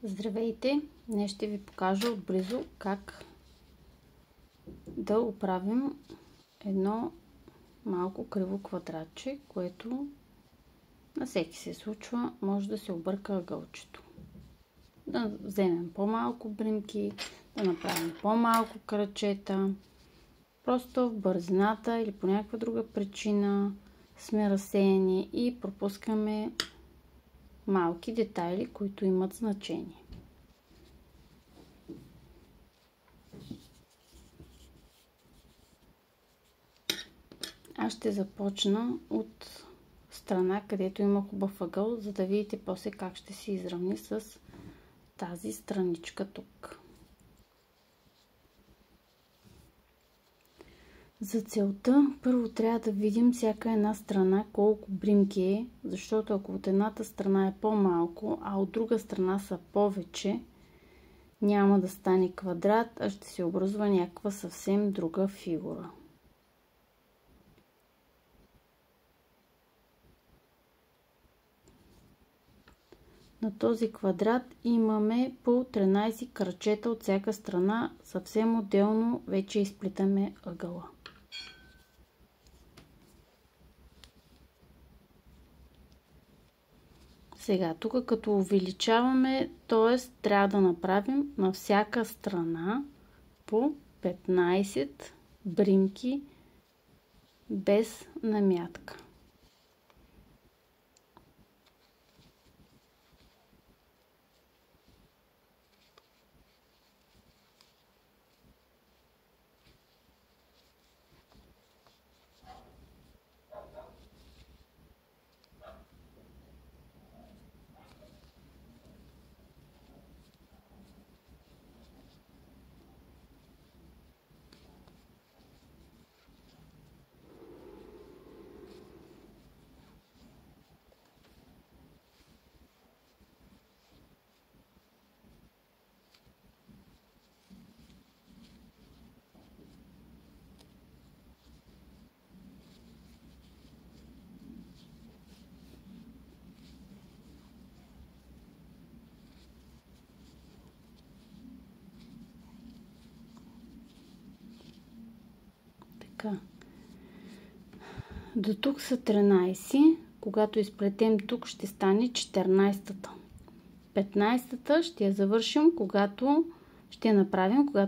Здравейте! Днес ще ви покажа отблизо как да оправим едно малко криво квадратче, което на всеки се случва, може да се обърка ъгълчето. Да вземем по-малко бримки, да направим по-малко кръчета. Просто в бързината или по някаква друга причина сме разсеяни и пропускаме малки детайли, които имат значение. Аз ще започна от страна, където има хубав ъгъл, за да видите после как ще се изравни с тази страничка тук. За целта първо трябва да видим всяка една страна колко бримки е, защото ако от едната страна е по-малко, а от друга страна са повече, няма да стане квадрат, а ще се образува някаква съвсем друга фигура. На този квадрат имаме по 13 кръчета от всяка страна, съвсем отделно вече изплитаме ъгъла. Сега тук като увеличаваме, т.е. трябва да направим на всяка страна по 15 бримки без намятка. До тук са 13, когато изплетем тук ще стане 14-та. 15-та ще я завършим, когато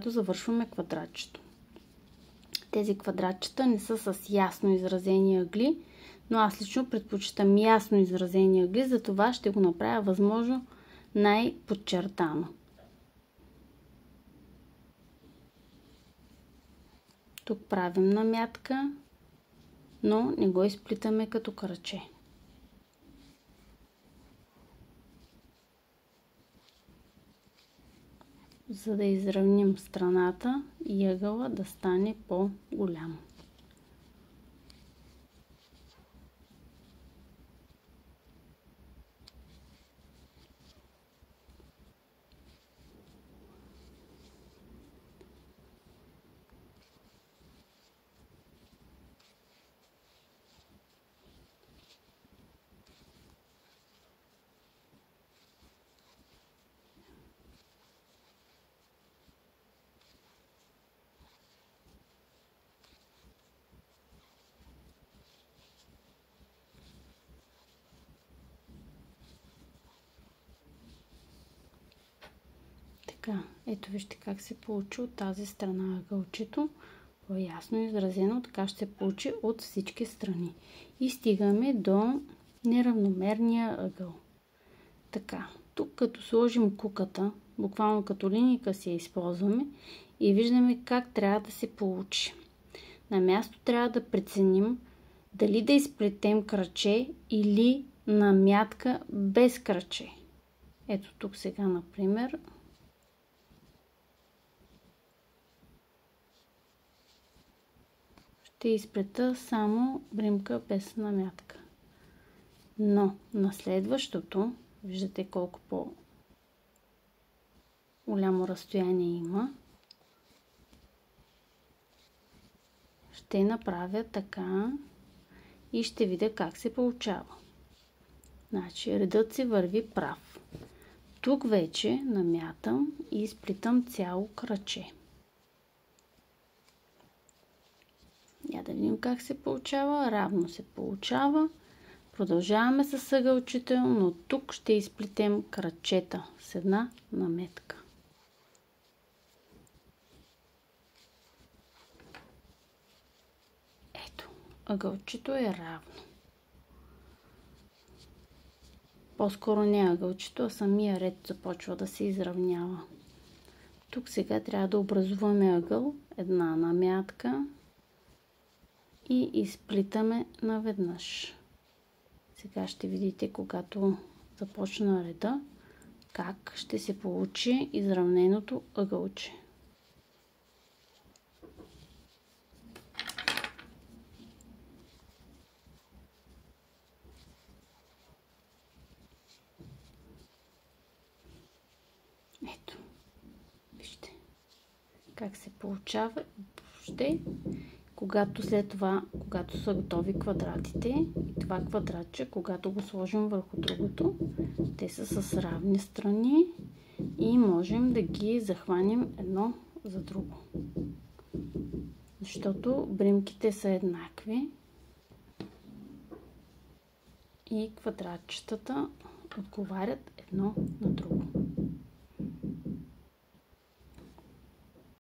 завършваме квадратчето. Тези квадратчета не са с ясно изразени ъгли, но аз лично предпочитам ясно изразени ъгли, затова ще го направя възможно най-подчертано. Тук правим намятка, но не го изплитаме като кръче. За да изравним страната и ъгъла да стане по-голям. Ето вижте как се получи от тази страна ъгълчето. По-ясно изразено, така ще се получи от всички страни. И стигаме до неравномерния ъгъл. Така, тук като сложим куката, буквално като линийка си я използваме и виждаме как трябва да се получи. На място трябва да преценим дали да изплетем кръче или намятка без кръче. Ето тук сега, например, ще изплета само бримка без намятка. Но на следващото, виждате колко по-голямо разстояние има, ще направя така и ще видя как се получава. Значи редът си върви прав. Тук вече намятам и изплитам цяло кръче. Я да видим как се получава. Равно се получава. Продължаваме с ъгълчето, но тук ще изплетем кръчета с една наметка. Ето, ъгълчето е равно. По-скоро не ъгълчето, а самия ред започва да се изравнява. Тук сега трябва да образуваме ъгъл, една намятка и изплитаме наведнъж. Сега ще видите, когато започна реда, как ще се получи изравненото ъгълче. Ето, вижте как се получава въобще. Когато след това, когато са готови квадратите и това квадратче, когато го сложим върху другото, те са с равни страни и можем да ги захванем едно за друго. Защото бримките са еднакви и квадратчетата отговарят едно на друго.